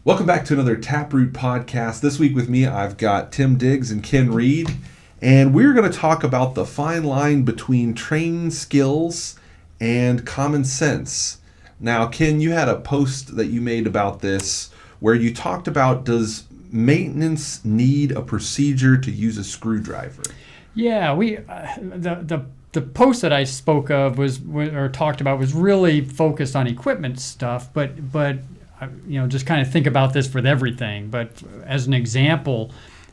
Welcome back to another TapRooT Podcast. This week with me, I've got Tim Diggs and Ken Reed, and we're going to talk about the fine line between training skills and common sense. Now, Ken, you had a post that you made about this where you talked about, does maintenance need a procedure to use a screwdriver? Yeah, the post that I spoke of or talked about was really focused on equipment stuff, but just kind of think about this with everything. But as an example,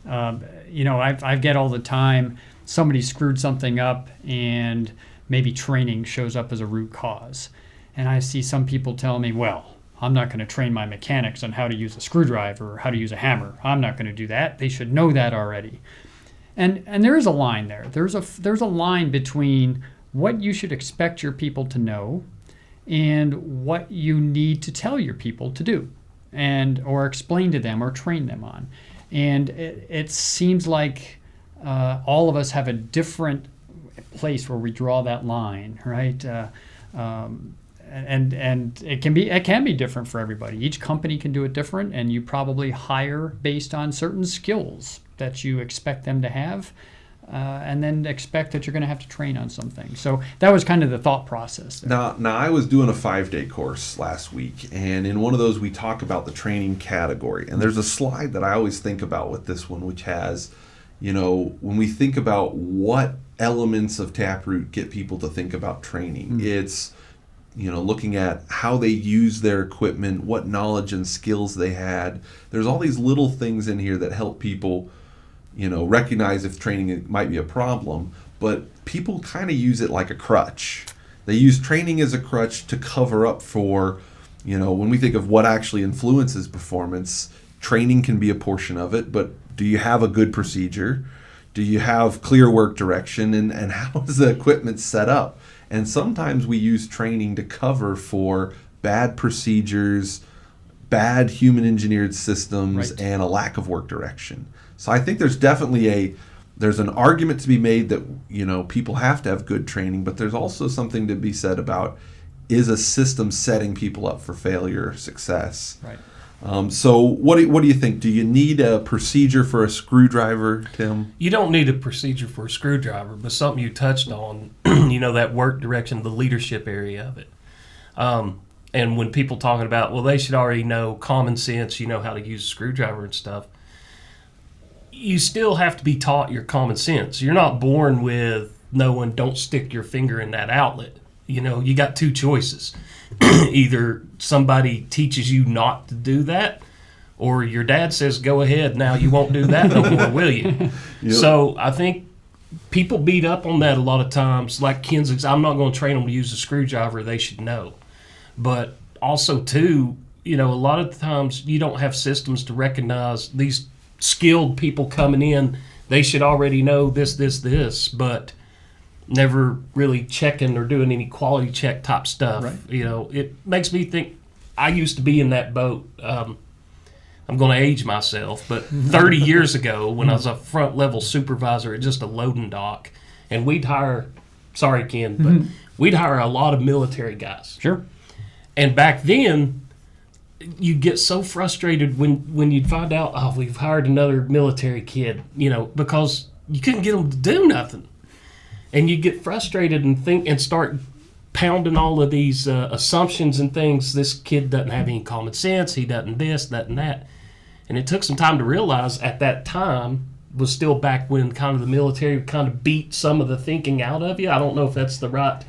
I get all the time somebody screwed something up and maybe training shows up as a root cause. And I see some people tell me, well, I'm not going to train my mechanics on how to use a screwdriver or how to use a hammer. I'm not going to do that. They should know that already. And there is a line there. There's a line between what you should expect your people to know and what you need to tell your people to do, or explain to them or train them on. And it seems like all of us have a different place where we draw that line, right? And it can be different for everybody. Each company can do it different, and you probably hire based on certain skills that you expect them to have, and then expect that you're going to have to train on something. So that was kind of the thought process there. Now I was doing a 5-day course last week, and in one of those we talk about the training category. And there's a slide that I always think about with this one, which has, when we think about what elements of TapRooT get people to think about training, it's looking at how they use their equipment, what knowledge and skills they had. There's all these little things in here that help people recognize if training might be a problem, but people kind of use it like a crutch. They use training as a crutch to cover up for, when we think of what actually influences performance, training can be a portion of it, but do you have a good procedure? Do you have clear work direction? And how is the equipment set up? And sometimes we use training to cover for bad procedures, bad human engineered systems, right, and a lack of work direction. So I think there's definitely there's an argument to be made that people have to have good training, but there's also something to be said about, is a system setting people up for failure or success? Right. So what do you think? Do you need a procedure for a screwdriver, Tim? You don't need a procedure for a screwdriver, but something you touched on, that work direction, the leadership area of it. And when people talking about, well, they should already know common sense, how to use a screwdriver and stuff, you still have to be taught your common sense. You're not born with knowing don't stick your finger in that outlet. You got two choices. Either somebody teaches you not to do that, or your dad says, go ahead, now you won't do that no more, will you? Yep. So I think people beat up on that a lot of times. Like Ken's, I'm not going to train them to use a screwdriver, they should know. But also, too, a lot of times you don't have systems to recognize these skilled people coming in. They should already know this, but never really checking or doing any quality check type stuff. Right. It makes me think I used to be in that boat. I'm going to age myself, but 30 years ago when I was a front level supervisor at just a loading dock, and we'd hire, sorry Ken, but we'd hire a lot of military guys. Sure. And back then, you'd get so frustrated when you'd find out, oh, we've hired another military kid, because you couldn't get them to do nothing. And you get frustrated and start pounding all of these assumptions and things. This kid doesn't have any common sense. He doesn't this, that, and that. And it took some time to realize at that time was still back when kind of the military kind of beat some of the thinking out of you. I don't know if that's the right...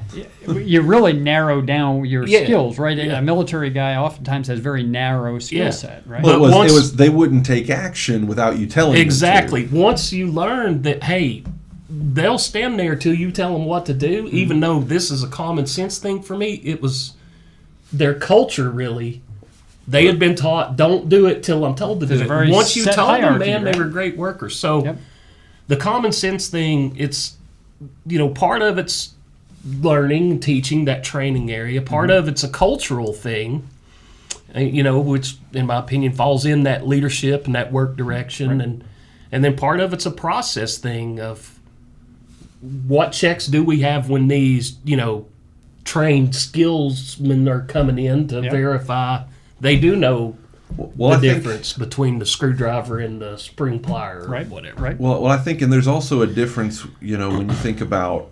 You really narrow down your skills, right? Yeah. A military guy oftentimes has very narrow skill set, right? Well, it was they wouldn't take action without you telling them to. Exactly. Once you learn that, hey, they'll stand there till you tell them what to do, even though this is a common sense thing for me, it was their culture really. They had been taught, don't do it till I'm told to do it. Once you told them, man, right? They were great workers. So the common sense thing, it's, part of it's learning, teaching, that training area. Part of it's a cultural thing, which in my opinion falls in that leadership and that work direction. Right. And then part of it's a process thing of what checks do we have when these, trained skillsmen are coming in to verify they do know Well, the I think, difference between the screwdriver and the spring plier or whatever. Right. well, I think, and there's also a difference, when you think about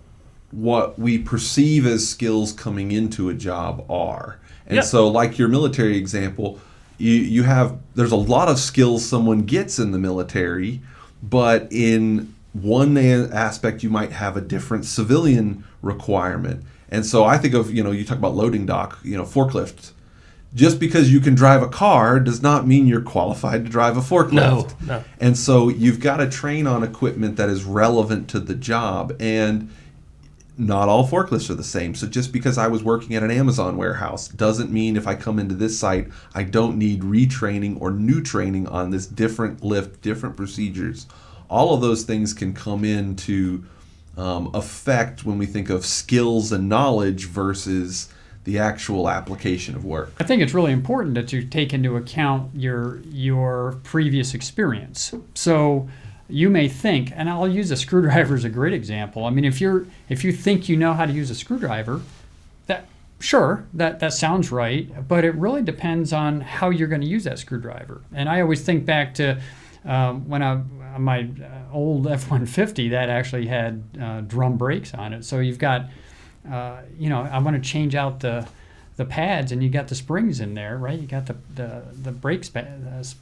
what we perceive as skills coming into a job are. And so, like your military example, there's a lot of skills someone gets in the military, but in one aspect you might have a different civilian requirement. And so I think of, you talk about loading dock, forklift. Just because you can drive a car does not mean you're qualified to drive a forklift. No. And so you've got to train on equipment that is relevant to the job. And not all forklifts are the same. So just because I was working at an Amazon warehouse doesn't mean if I come into this site, I don't need retraining or new training on this different lift, different procedures. All of those things can come into effect when we think of skills and knowledge versus the actual application of work. I think it's really important that you take into account your previous experience. So you may think, and I'll use a screwdriver as a great example. I mean, if you think you know how to use a screwdriver, that sounds right, but it really depends on how you're going to use that screwdriver. And I always think back to my old F-150 that actually had drum brakes on it. So you've got, I want to change out the pads, and you got the springs in there, right? You got the brake springs,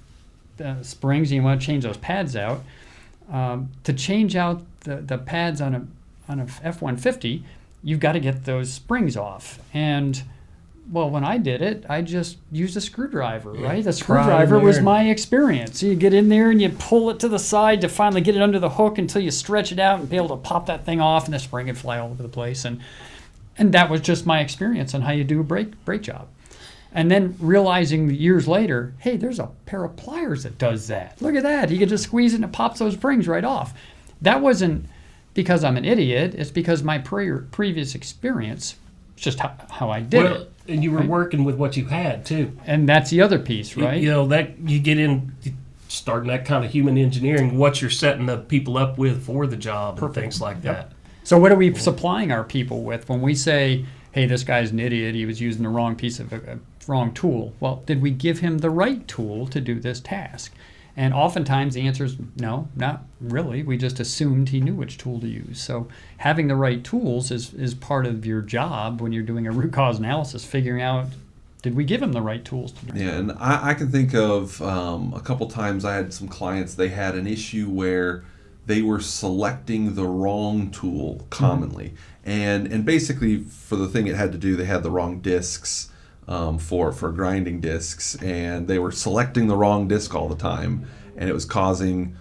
and you want to change those pads out. To change out the pads on a F-150, you've got to get those springs off. And well, when I did it, I just used a screwdriver, right? The screwdriver was my experience. So you get in there and you pull it to the side to finally get it under the hook until you stretch it out and be able to pop that thing off, and the spring would fly all over the place. And that was just my experience on how you do a brake job. And then realizing years later, hey, there's a pair of pliers that does that. Look at that. You can just squeeze it and it pops those springs right off. That wasn't because I'm an idiot. It's because my previous experience, it's just how I did it. And you were working with what you had, too. And that's the other piece, right? That you get in, starting that kind of human engineering, what you're setting the people up with for the job and things like that. So what are we supplying our people with when we say, hey, this guy's an idiot, he was using the wrong piece of wrong tool? Well, did we give him the right tool to do this task? And oftentimes the answer is no, not really. We just assumed he knew which tool to use. So having the right tools is part of your job when you're doing a root cause analysis, figuring out, did we give him the right tools to do it? Yeah, and I can think of a couple times I had some clients, they had an issue where they were selecting the wrong tool commonly. Mm-hmm. And basically for the thing it had to do, they had the wrong discs for grinding discs, and they were selecting the wrong disc all the time, and it was causing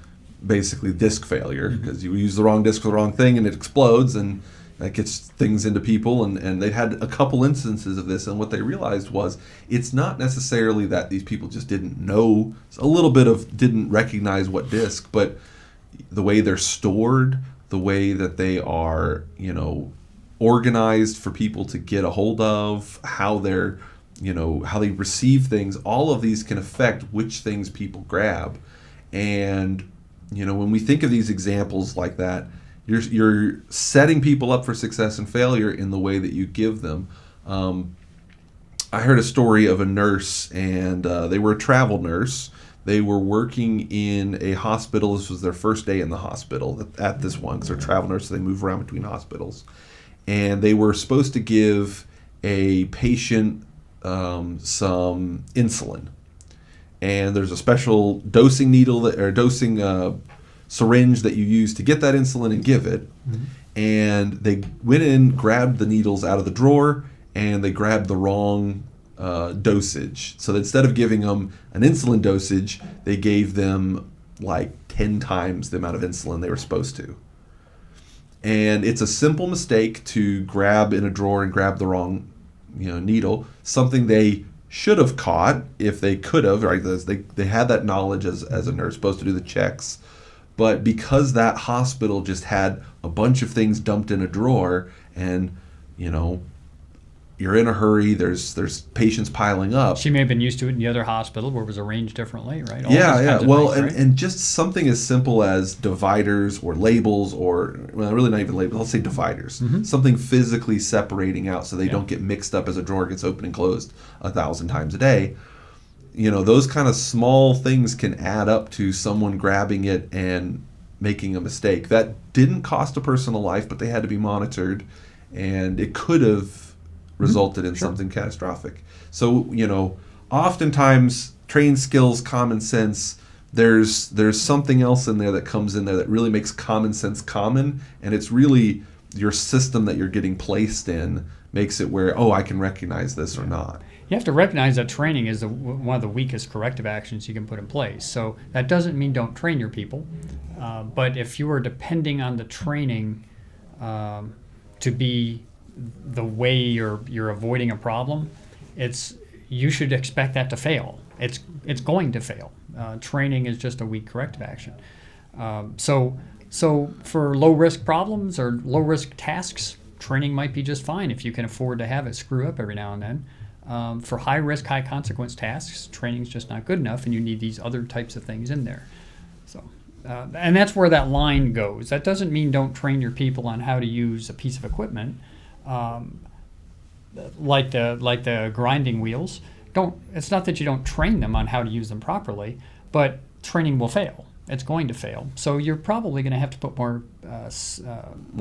basically disc failure because you use the wrong disc for the wrong thing and it explodes, and that gets things into people. And they had a couple instances of this, and what they realized was it's not necessarily that these people just didn't know, a little bit of didn't recognize what disc, but the way they're stored, the way that they are, organized for people to get a hold of, how they're, how they receive things, all of these can affect which things people grab. And, when we think of these examples like that, you're setting people up for success and failure in the way that you give them. I heard a story of a nurse, and they were a travel nurse. They were working in a hospital. This was their first day in the hospital at this one, because they're travel nurses, so they move around between hospitals. And they were supposed to give a patient some insulin. And there's a special dosing needle or dosing syringe that you use to get that insulin and give it. Mm-hmm. And they went in, grabbed the needles out of the drawer, and they grabbed the wrong dosage. So instead of giving them an insulin dosage, they gave them like 10 times the amount of insulin they were supposed to. And it's a simple mistake to grab in a drawer and grab the wrong needle, something they should have caught if they could have, right? They had that knowledge as a nurse, supposed to do the checks. But because that hospital just had a bunch of things dumped in a drawer, and you're in a hurry, there's patients piling up. She may have been used to it in the other hospital where it was arranged differently, right? Yeah. Well, things, right? and just something as simple as dividers or labels, or really not even labels, let's say dividers. Mm-hmm. Something physically separating out so they don't get mixed up as a drawer gets opened and closed 1,000 times a day. those kind of small things can add up to someone grabbing it and making a mistake that didn't cost a person a life, but they had to be monitored, and it could have resulted in something catastrophic. So, oftentimes trained skills, common sense, there's something else in there that comes in there that really makes common sense common, and it's really your system that you're getting placed in makes it where, I can recognize this or not. You have to recognize that training is one of the weakest corrective actions you can put in place. So that doesn't mean don't train your people, but if you are depending on the training to be the way you're avoiding a problem, you should expect that to fail. It's going to fail. Training is just a weak corrective action. So for low risk problems or low risk tasks, training might be just fine if you can afford to have it screw up every now and then. For high risk, high consequence tasks, training's just not good enough, and you need these other types of things in there. So, and that's where that line goes. That doesn't mean don't train your people on how to use a piece of equipment, like the grinding wheels. It's not that you don't train them on how to use them properly, but training will fail. It's going to fail. So you're probably going to have to put more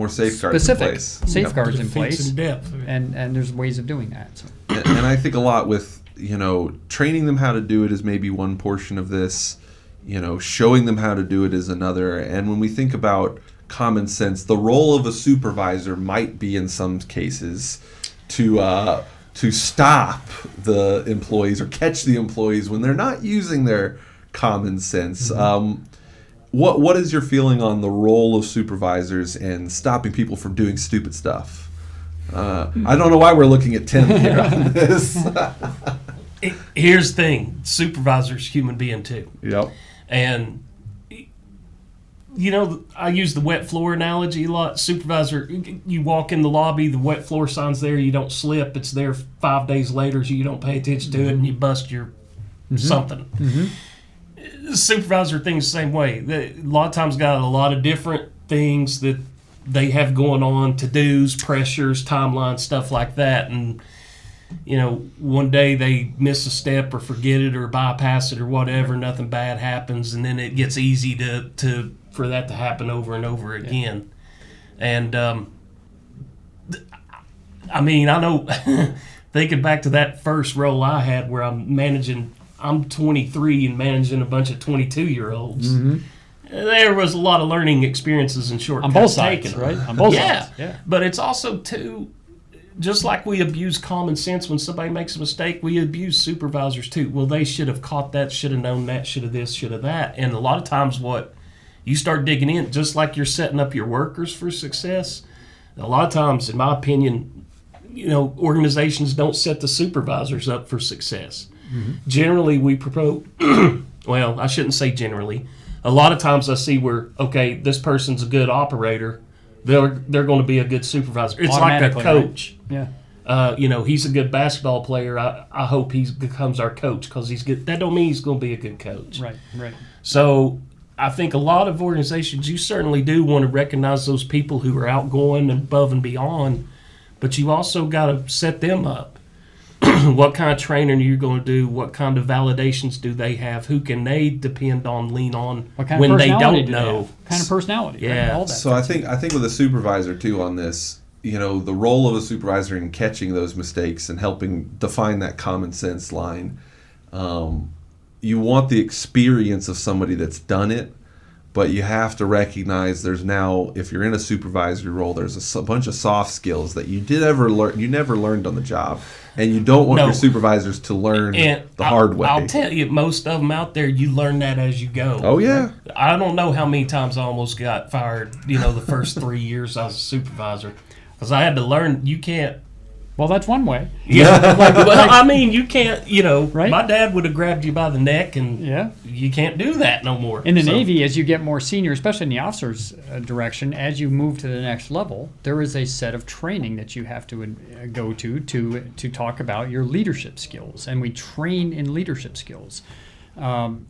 safeguards in place. Safeguards in place. In depth. And there's ways of doing that. So. And I think a lot with, training them how to do it is maybe one portion of this. Showing them how to do it is another. And when we think about common sense, the role of a supervisor might be in some cases to stop the employees or catch the employees when they're not using their common sense. Mm-hmm. What is your feeling on the role of supervisors in stopping people from doing stupid stuff? I don't know why we're looking at Tim here on this. Here's the thing. Supervisor's human being too. Yep. And, I use the wet floor analogy a lot. Supervisor, you walk in the lobby, the wet floor sign's there, you don't slip. It's there 5 days later, so you don't pay attention to it, and you bust your something. Mm-hmm. Supervisor thing's the same way. A lot of times got a lot of different things that they have going on, to-dos, pressures, timelines, stuff like that. And, one day they miss a step or forget it or bypass it or whatever, nothing bad happens, and then it gets easy for that to happen over and over again. And, I know, thinking back to that first role I had where I'm 23 and managing a bunch of 22-year-olds. Mm-hmm. There was a lot of learning experiences and shortcuts on both sides, taken. right? On both sides. Yeah. But it's also, too, just like we abuse common sense when somebody makes a mistake, we abuse supervisors, too. Well, they should have caught that, should have known that, should have this, should have that. And a lot of times what you start digging in, just like you're setting up your workers for success, a lot of times, in my opinion, organizations don't set the supervisors up for success. Mm-hmm. Generally, we propose, well, I shouldn't say generally. A lot of times I see where, okay, this person's a good operator, they're going to be a good supervisor. It's like a coach. Right? Yeah. He's a good basketball player. I hope he becomes our coach because he's good. That don't mean he's going to be a good coach. Right. So I think a lot of organizations, you certainly do want to recognize those people who are outgoing and above and beyond, but you also got to set them up. What kind of training are you going to do? What kind of validations do they have? Who can they depend on, lean on when they don't know? What kind of personality? Yeah. Right? All that so I think with a supervisor too on this, the role of a supervisor in catching those mistakes and helping define that common sense line, you want the experience of somebody that's done it, but you have to recognize there's now, if you're in a supervisory role, there's a bunch of soft skills that you never learned on the job. And you don't want your supervisors to learn the hard way. I'll tell you, most of them out there, you learn that as you go. Oh, yeah. I don't know how many times I almost got fired, the first 3 years I was a supervisor. Because I had to learn, you can't. Well, that's one way. Yeah. You can't, right? My dad would have grabbed you by the neck and you can't do that no more. In the Navy, as you get more senior, especially in the officer's direction, as you move to the next level, there is a set of training that you have to go to talk about your leadership skills. And we train in leadership skills. And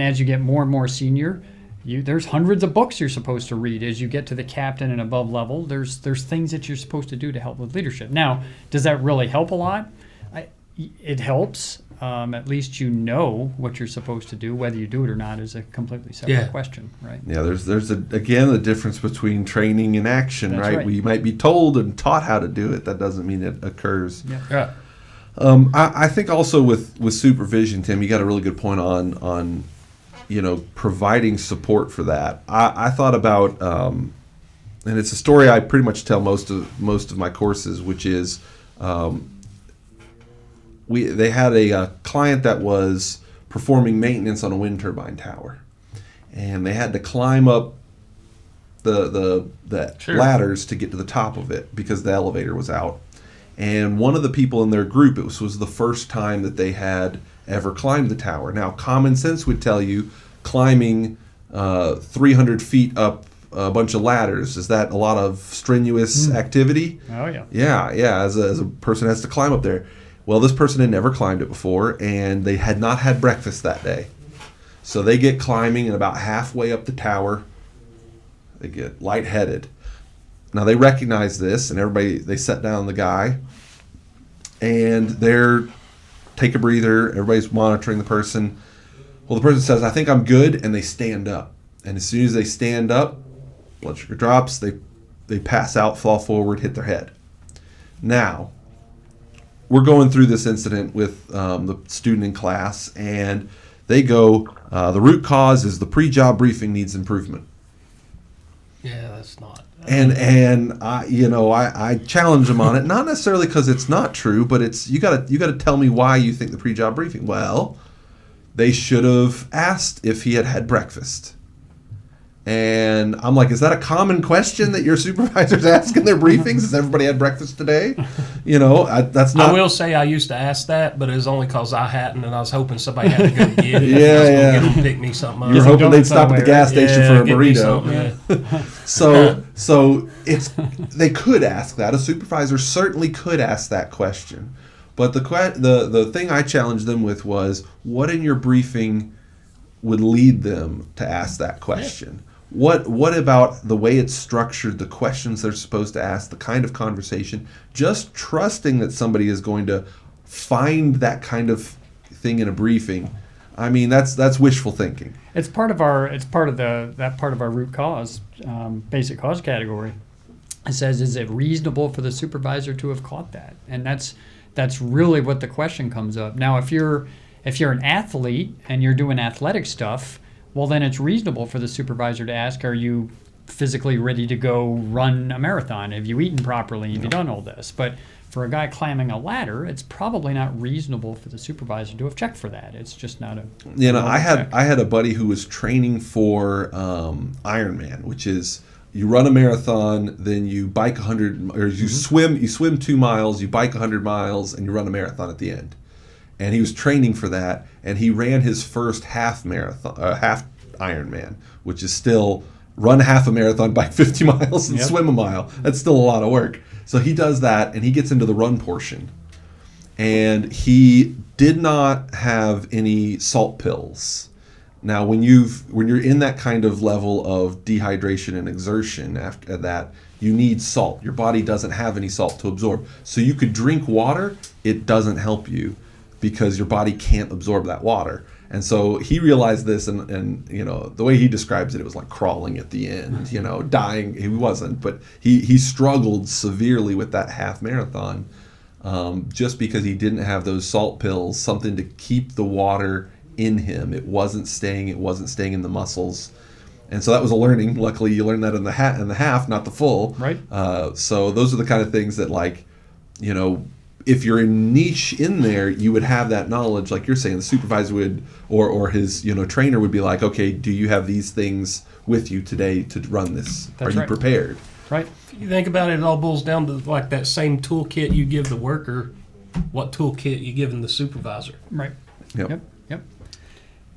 as you get more and more senior, there's hundreds of books you're supposed to read as you get to the captain and above level. There's things that you're supposed to do to help with leadership. Now, does that really help a lot? It helps, at least you know what you're supposed to do. Whether you do it or not is a completely separate question, right? Yeah, there's again a difference between training and action, That's right? right. We might be told and taught how to do it. That doesn't mean it occurs. Yeah. I think also with supervision, Tim, you got a really good point on providing support for that. I thought about, and it's a story I pretty much tell most of my courses, which is they had a client that was performing maintenance on a wind turbine tower, and they had to climb up the ladders to get to the top of it because the elevator was out. And one of the people in their group, it was the first time that they had ever climbed the tower. Now, common sense would tell you climbing 300 feet up a bunch of ladders, is that a lot of strenuous activity? Oh, yeah. Yeah, as a person has to climb up there. Well, this person had never climbed it before, and they had not had breakfast that day. So they get climbing, and about halfway up the tower, they get lightheaded. Now they recognize this, and they set down the guy, and take a breather. Everybody's monitoring the person. Well, the person says, "I think I'm good," and they stand up. And as soon as they stand up, blood sugar drops. They pass out, fall forward, hit their head. Now, we're going through this incident with the student in class, and they go, "The root cause is the pre-job briefing needs improvement." Yeah, that's not. And I challenge them on it, not necessarily because it's not true, but it's you got to tell me why you think the pre-job briefing. Well, they should have asked if he had had breakfast. And I'm like, is that a common question that your supervisors ask in their briefings? Has everybody had breakfast today? That's not. I will say I used to ask that, but it was only because I hadn't, and I was hoping somebody had to go get it. Yeah, I was yeah. gonna get them to pick me something up. You're hoping they'd stop at the gas Yeah, station for a get me burrito. something, yeah. So they could ask that. A supervisor certainly could ask that question. But the thing I challenged them with was, what in your briefing would lead them to ask that question? What about the way it's structured, the questions they're supposed to ask, the kind of conversation, just trusting that somebody is going to find that kind of thing in a briefing? I mean, that's wishful thinking. It's part of our root cause, basic cause category. It says, is it reasonable for the supervisor to have caught that? And that's really what the question comes up. Now, if you're an athlete and you're doing athletic stuff, well, then it's reasonable for the supervisor to ask, are you physically ready to go run a marathon? Have you eaten properly? Have you done all this? But for a guy climbing a ladder, it's probably not reasonable for the supervisor to have checked for that. It's just not a... I had a buddy who was training for Ironman, which is you run a marathon, then you bike 100, or you swim 2 miles, you bike 100 miles, and you run a marathon at the end. And he was training for that, and he ran his first half Ironman, which is still run half a marathon, bike 50 miles, and swim a mile. That's still a lot of work. So he does that, and he gets into the run portion. And he did not have any salt pills. Now, when you're in that kind of level of dehydration and exertion after that, you need salt. Your body doesn't have any salt to absorb. So you could drink water, it doesn't help you, because your body can't absorb that water. And so he realized this, and the way he describes it, it was like crawling at the end, dying. He wasn't, but he struggled severely with that half marathon, just because he didn't have those salt pills, something to keep the water in him. It wasn't staying in the muscles. And so that was a learning. Luckily, you learned that in the half, not the full. Right. So those are the kind of things that, if you're in niche in there, you would have that knowledge, like you're saying. The supervisor would, or his trainer would be like, okay, do you have these things with you today to run this? That's Are you right. prepared? Right. If you think about it, it all boils down to like that same toolkit you give the worker, what toolkit you giving the supervisor. Right. Yep.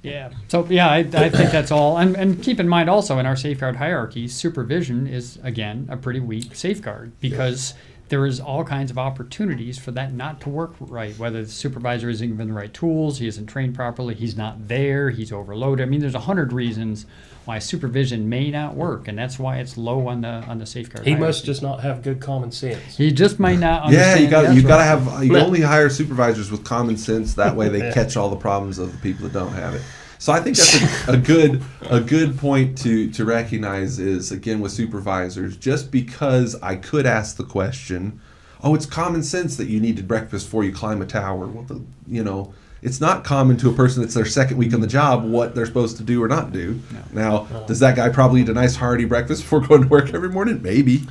Yeah. So, I think that's all. And keep in mind also, in our safeguard hierarchy, supervision is, again, a pretty weak safeguard, because there is all kinds of opportunities for that not to work right, whether the supervisor isn't given the right tools, he isn't trained properly, he's not there, he's overloaded. I mean, there's 100 reasons why supervision may not work, and that's why it's low on the safeguard He hierarchy. must just not have good common sense. He just might not Yeah, understand. you got to have. You only hire supervisors with common sense. That way, they catch all the problems of the people that don't have it. So I think that's a good point to recognize is, again, with supervisors, just because I could ask the question, oh, it's common sense that you need to breakfast before you climb a tower. Well, it's not common to a person that's their second week on the job what they're supposed to do or not do. No. Now, does that guy probably eat a nice hearty breakfast before going to work every morning? Maybe.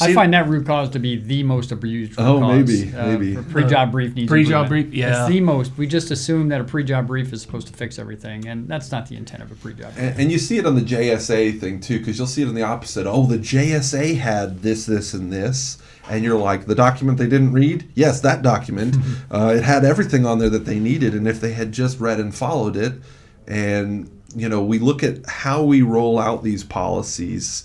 I find that root cause to be the most abused root cause. Maybe. Pre-job brief needs Pre-job improvement. brief, yeah. It's the most. We just assume that a pre-job brief is supposed to fix everything, and that's not the intent of a pre-job brief. And you see it on the JSA thing, too, because you'll see it on the opposite. Oh, the JSA had this, and this. And you're like, the document they didn't read? Yes, that document. It had everything on there that they needed, and if they had just read and followed it, and, we look at how we roll out these policies,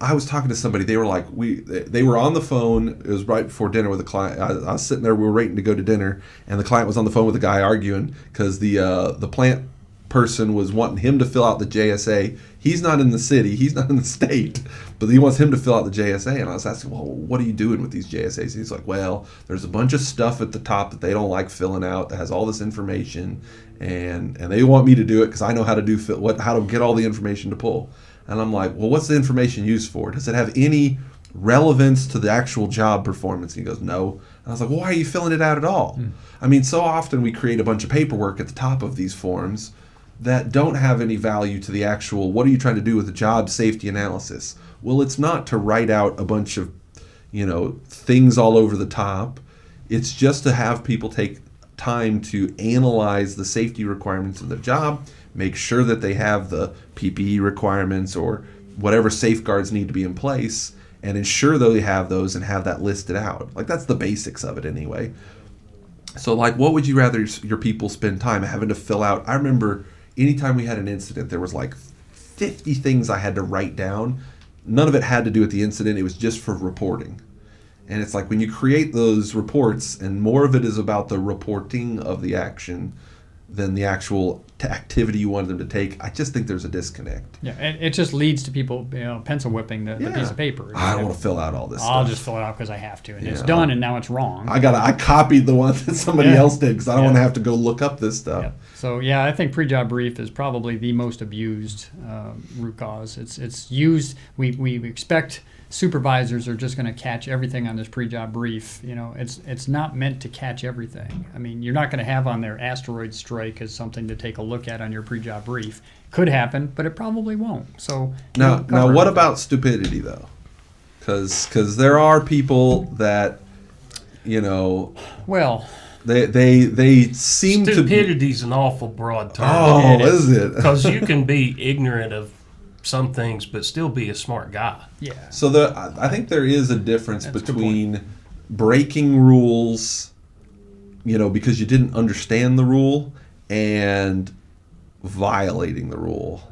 I was talking to somebody. They were like, they were on the phone. It was right before dinner with a client. I was sitting there. We were waiting to go to dinner, and the client was on the phone with the guy arguing because the plant person was wanting him to fill out the JSA. He's not in the city. He's not in the state, but he wants him to fill out the JSA. And I was asking, well, what are you doing with these JSAs? And he's like, well, there's a bunch of stuff at the top that they don't like filling out that has all this information, and they want me to do it because I know how to how to get all the information to pull. And I'm like, well, what's the information used for? Does it have any relevance to the actual job performance? And he goes, no. And I was like, well, why are you filling it out at all? I mean, so often we create a bunch of paperwork at the top of these forms that don't have any value to the actual, what are you trying to do with the job safety analysis? Well, it's not to write out a bunch of, things all over the top. It's just to have people take time to analyze the safety requirements of their job, make sure that they have the PPE requirements or whatever safeguards need to be in place, and ensure that they have those and have that listed out. Like, that's the basics of it anyway. So, like, what would you rather your people spend time having to fill out? I remember anytime we had an incident, there was like 50 things I had to write down. None of it had to do with the incident. It was just for reporting. And it's like when you create those reports and more of it is about the reporting of the action than the actual activity you wanted them to take, I just think there's a disconnect. Yeah, and it just leads to people, pencil whipping the piece of paper. I don't want to fill out all this stuff. I'll just fill it out because I have to, and it's done, and now it's wrong. I copied the one that somebody else did because I don't want to have to go look up this stuff. Yeah. So I think pre-job brief is probably the most abused root cause. It's used. We expect supervisors are just going to catch everything on this pre-job brief. It's not meant to catch everything. I mean, you're not going to have on there asteroid strike as something to take a look at on your pre-job brief. Could happen, but it probably won't. So now what about stupidity though? Because there are people that well. They seem to. Stupidity's an awful broad term. Oh, is it? Because you can be ignorant of some things, but still be a smart guy. Yeah. So I think there is a difference between breaking rules, because you didn't understand the rule, and violating the rule.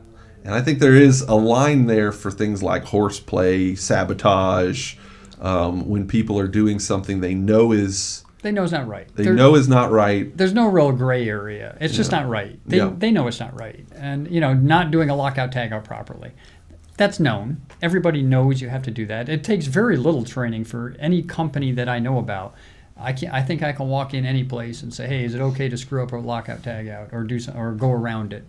And I think there is a line there for things like horseplay, sabotage, when people are doing something they know is not right. They know is not right. There's no real gray area. It's just not right. They know it's not right. And, not doing a lockout tagout properly. That's known. Everybody knows you have to do that. It takes very little training for any company that I know about. I think I can walk in any place and say, hey, is it okay to screw up a lockout tagout or do or go around it?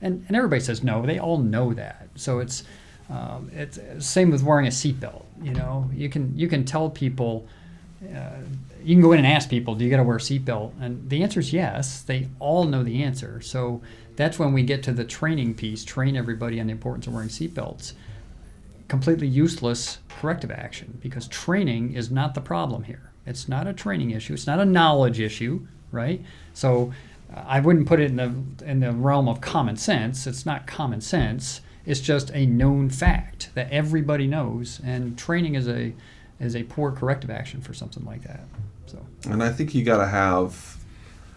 And everybody says no. They all know that. So it's same with wearing a seatbelt. You can tell people. You can go in and ask people, do you got to wear a seatbelt? And the answer is yes. They all know the answer. So that's when we get to the training piece, train everybody on the importance of wearing seatbelts. Completely useless corrective action because training is not the problem here. It's not a training issue. It's not a knowledge issue, right? So I wouldn't put it in the realm of common sense. It's not common sense. It's just a known fact that everybody knows, and training is a poor corrective action for something like that. So. And I think you got to have.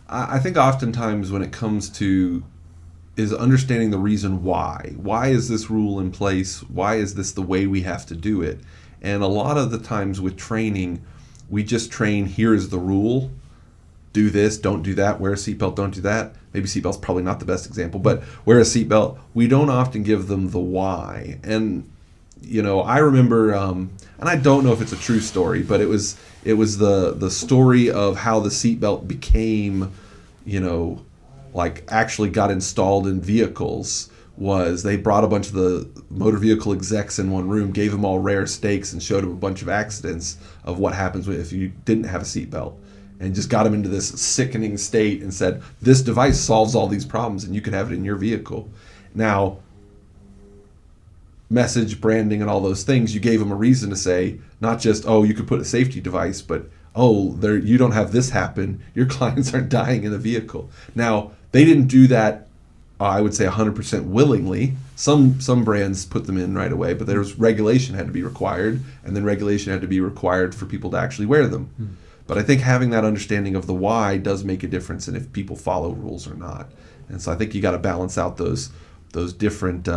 I think oftentimes when it comes to is understanding the reason why. Why is this rule in place? Why is this the way we have to do it? And a lot of the times with training, we just train, here is the rule, do this, don't do that, wear a seatbelt, don't do that. Maybe seatbelt's probably not the best example, but wear a seatbelt. We don't often give them the why. And I remember, and I don't know if it's a true story, but it was the story of how the seatbelt became, like actually got installed in vehicles. Was they brought a bunch of the motor vehicle execs in one room, gave them all rare steaks, and showed them a bunch of accidents of what happens if you didn't have a seatbelt, and just got them into this sickening state and said, this device solves all these problems and you can have it in your vehicle. Now, message, branding, and all those things, you gave them a reason to say, not just, oh, you could put a safety device, but, oh, you don't have this happen, your clients aren't dying in the vehicle. Now, they didn't do that, I would say 100% willingly. Some brands put them in right away, but there's regulation had to be required, and then regulation had to be required for people to actually wear them. But I think having that understanding of the why does make a difference in if people follow rules or not. And so I think you got to balance out those different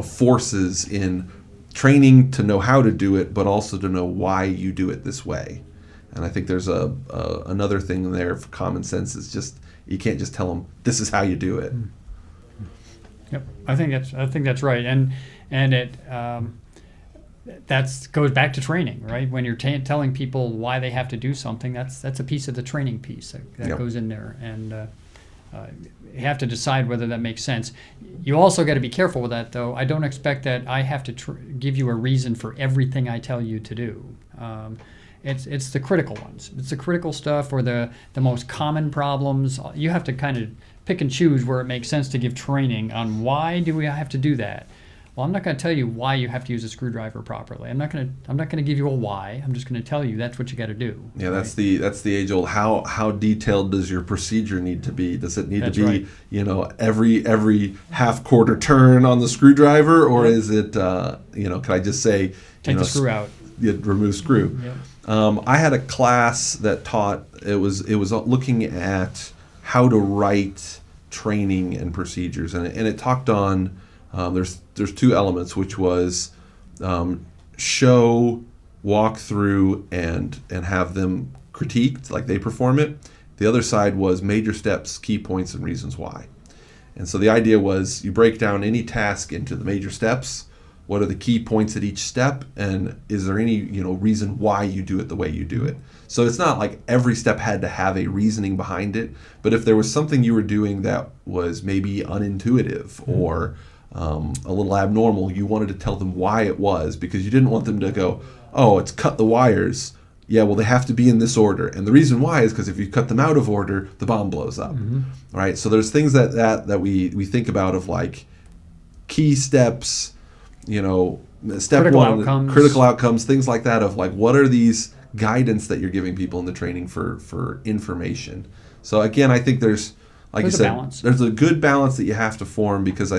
forces in training to know how to do it, but also to know why you do it this way. And I think there's another thing there for common sense is just, you can't just tell them this is how you do it. Yep, I think that's right, and it that goes back to training, right? When you're telling people why they have to do something, that's a piece of the training piece that Yep. goes in there, and you have to decide whether that makes sense. You also got to be careful with that, though. I don't expect that I have to give you a reason for everything I tell you to do. It's the critical ones. It's the critical stuff or the most common problems. You have to kind of pick and choose where it makes sense to give training on why do we have to do that. Well, I'm not going to tell you why you have to use a screwdriver properly. I'm not going to give you a why. I'm just going to tell you that's what you got to do. Yeah, right? that's the age old. How detailed does your procedure need to be? Does it need That's to be right. Every half quarter turn on the screwdriver, or is it can I just say Take the screw out. Remove screw? Yep. I had a class that taught it was looking at how to write training and procedures, and it talked on there's two elements, which was show, walk through, and have them critiqued like they perform it. The other side was major steps, key points, and reasons why. And so the idea was you break down any task into the major steps. What are the key points at each step, and is there any reason why you do it the way you do it? So it's not like every step had to have a reasoning behind it, but if there was something you were doing that was maybe unintuitive or a little abnormal, you wanted to tell them why it was, because you didn't want them to go, oh, it's cut the wires. Yeah, well, they have to be in this order. And the reason why is because if you cut them out of order, the bomb blows up. Right? So there's things that we think about of like key steps, step Critical one, outcomes. critical outcomes, things like that of like, what are these guidance that you're giving people in the training for information? So again, I think there's you said, balance. there's a good balance that you have to form, because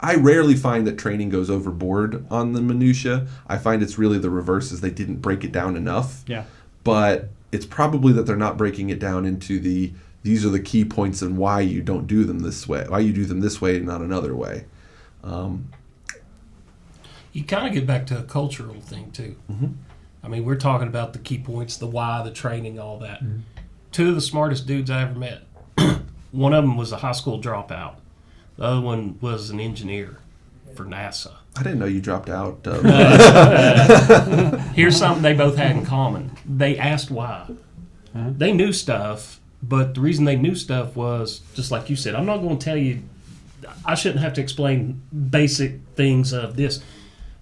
I rarely find that training goes overboard on the minutia. I find it's really the reverse, is they didn't break it down enough. Yeah. But it's probably that they're not breaking it down into these are the key points and why you don't do them this way, why you do them this way and not another way. You kind of get back to a cultural thing too. I mean, we're talking about the key points, the why, the training, all that. Two of the smartest dudes I ever met. One of them was a high school dropout. The other one was an engineer for NASA. I didn't know you dropped out. Here's something they both had in common. They asked why. They knew stuff, but the reason they knew stuff was, just like you said, I'm not going to tell you, I shouldn't have to explain basic things of this,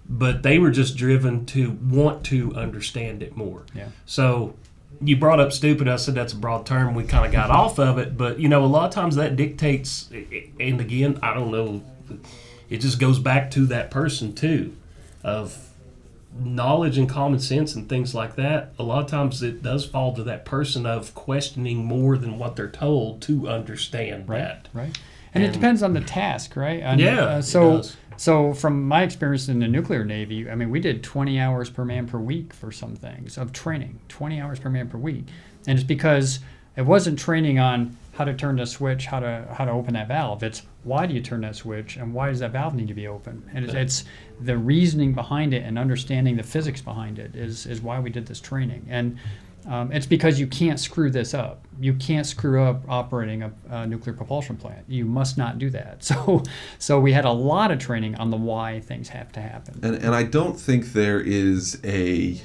but they were just driven to want to understand it more. Yeah. So you brought up stupid. I said that's a broad term. We kind of got off of it, but a lot of times that dictates, and again, I don't know, it just goes back to that person too, of knowledge and common sense and things like that. A lot of times it does fall to that person of questioning more than what they're told to understand that. Right. And it depends on the task, right? And, Yeah, it so does. So from my experience in the nuclear Navy, I mean, we did 20 hours per man per week for some things of training, 20 hours per man per week. And it's because it wasn't training on how how to turn the switch, how to open that valve. It's why do you turn that switch, and why does that valve need to be open? And it's the reasoning behind it and understanding the physics behind it is why we did this training. And it's because you can't screw this up. You can't screw up operating a nuclear propulsion plant. You must not do that. So we had a lot of training on the why things have to happen. And I don't think there's a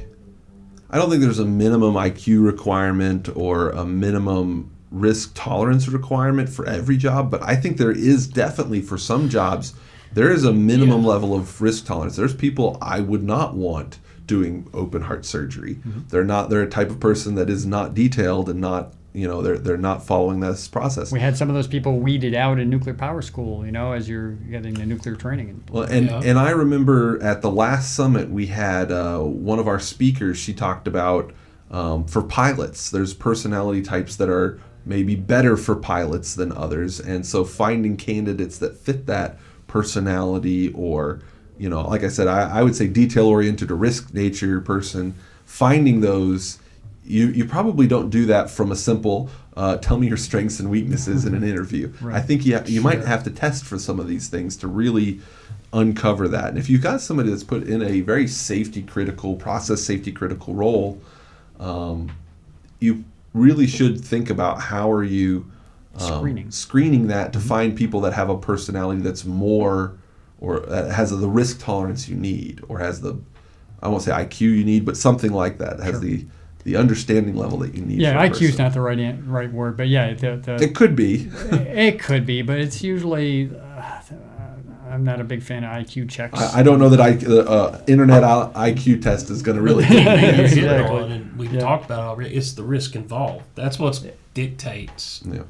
minimum IQ requirement or a minimum risk tolerance requirement for every job, but I think there is definitely for some jobs, there is a minimum level of risk tolerance. There's people I would not want doing open heart surgery. Mm-hmm. They're a type of person that is not detailed and not, they're not following this process. We had some of those people weeded out in nuclear power school, as you're getting the nuclear training. And I remember at the last summit we had one of our speakers, she talked about for pilots, there's personality types that are maybe better for pilots than others. And so finding candidates that fit that personality or, like I said, I would say detail-oriented or risk nature person, finding those, you probably don't do that from a simple tell me your strengths and weaknesses in an interview. Right. I think you might have to test for some of these things to really uncover that. And if you've got somebody that's put in a very process safety critical role, you really should think about how are you screening that to find people that have a personality that's more or has the risk tolerance you need, or has I won't say IQ you need, but something like that, has the understanding level that you need. Yeah, IQ is not the right word, but yeah, it could be. It could be, but it's usually. I'm not a big fan of IQ checks. I don't know that internet IQ test is going to really take me. Exactly. And we've talked about it already. It's the risk involved. That's what dictates. Yeah.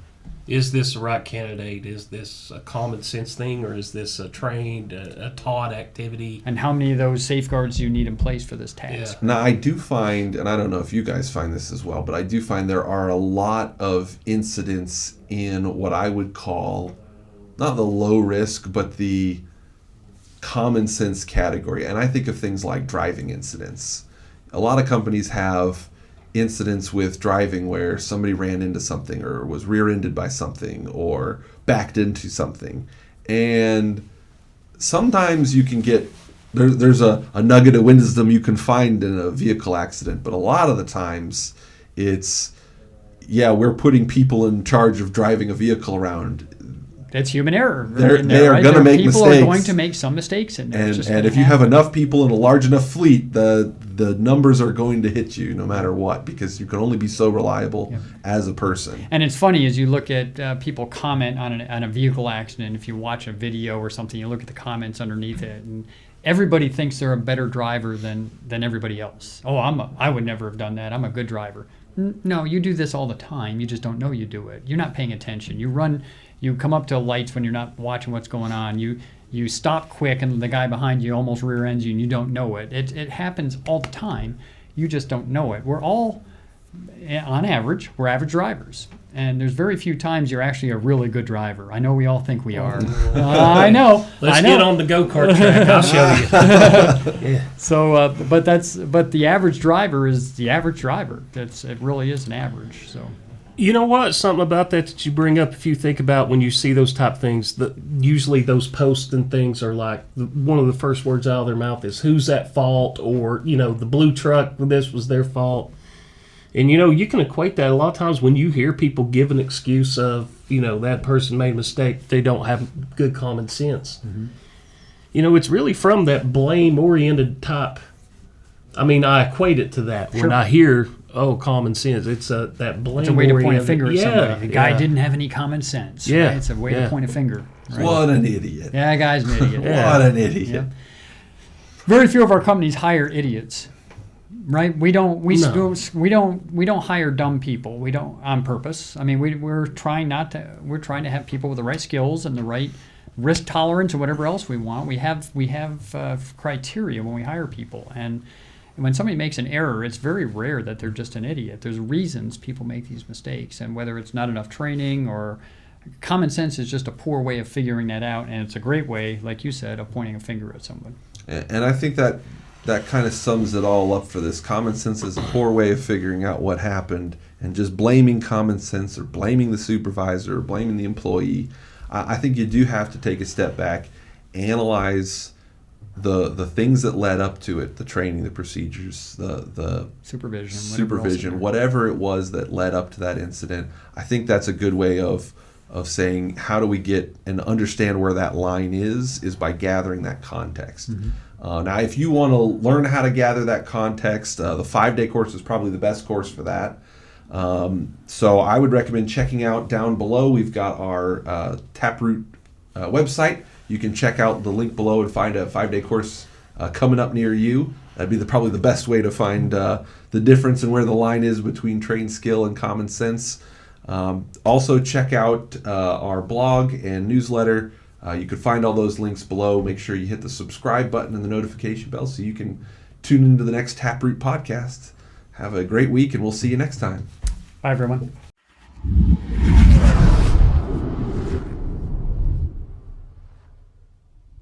Is this the right candidate? Is this a common sense thing, or is this a trained, a taught activity? And how many of those safeguards do you need in place for this task? Yeah. Now, I do find, and I don't know if you guys find this as well, but I do find there are a lot of incidents in what I would call, not the low risk, but the common sense category. And I think of things like driving incidents. A lot of companies have incidents with driving where somebody ran into something or was rear-ended by something or backed into something. And sometimes you can get, there's a nugget of wisdom you can find in a vehicle accident, but a lot of the times it's, we're putting people in charge of driving a vehicle around. It's human error. They are going to make mistakes. People are going to make some mistakes in there. And if you have enough people in a large enough fleet, the numbers are going to hit you no matter what, because you can only be so reliable as a person. And it's funny as you look at people comment on a vehicle accident. If you watch a video or something, you look at the comments underneath it, and everybody thinks they're a better driver than everybody else. Oh, I would never have done that. I'm a good driver. No, you do this all the time. You just don't know you do it. You're not paying attention. You come up to lights when you're not watching what's going on. You stop quick, and the guy behind you almost rear ends you, and you don't know it. It happens all the time. You just don't know it. We're all, on average, we're average drivers. And there's very few times you're actually a really good driver. I know we all think we are. I know. Let's get on the go-kart track. I'll show you. So, but the average driver is the average driver. It really is an average. So. You know what? Something about that you bring up, if you think about when you see those type things, usually those posts and things are like, one of the first words out of their mouth is, who's at fault? Or, the blue truck, this was their fault. And, you can equate that a lot of times when you hear people give an excuse of, that person made a mistake, they don't have good common sense. Mm-hmm. It's really from that blame-oriented type. I mean, I equate it to that. Sure. When I hear, common sense, it's that blame. It's a way to point a finger at somebody. The guy didn't have any common sense. Yeah. Right? It's a way to point a finger. Right? What an idiot. Yeah, that guy's an idiot. What an idiot. Yeah. Very few of our companies hire idiots. Right? We don't hire dumb people. We don't on purpose. I mean, we're trying to have people with the right skills and the right risk tolerance and whatever else we want. We have criteria when we hire people, and when somebody makes an error, it's very rare that they're just an idiot. There's reasons people make these mistakes, and whether it's not enough training or common sense is just a poor way of figuring that out, and it's a great way, like you said, of pointing a finger at someone. And I think that that kind of sums it all up for this. Common sense is a poor way of figuring out what happened, and just blaming common sense or blaming the supervisor or blaming the employee. I think you do have to take a step back, analyze the things that led up to it, the training, the procedures, the supervision, whatever it was that led up to that incident. I think that's a good way of saying, how do we get and understand where that line is by gathering that context. Now, if you want to learn how to gather that context, the 5-day course is probably the best course for that. So I would recommend checking out down below. We've got our TapRooT website. You can check out the link below and find a 5-day course coming up near you. That'd be probably the best way to find the difference and where the line is between trained skill and common sense. Also, check out our blog and newsletter. You can find all those links below. Make sure you hit the subscribe button and the notification bell so you can tune into the next TapRooT podcast. Have a great week, and we'll see you next time. Bye, everyone.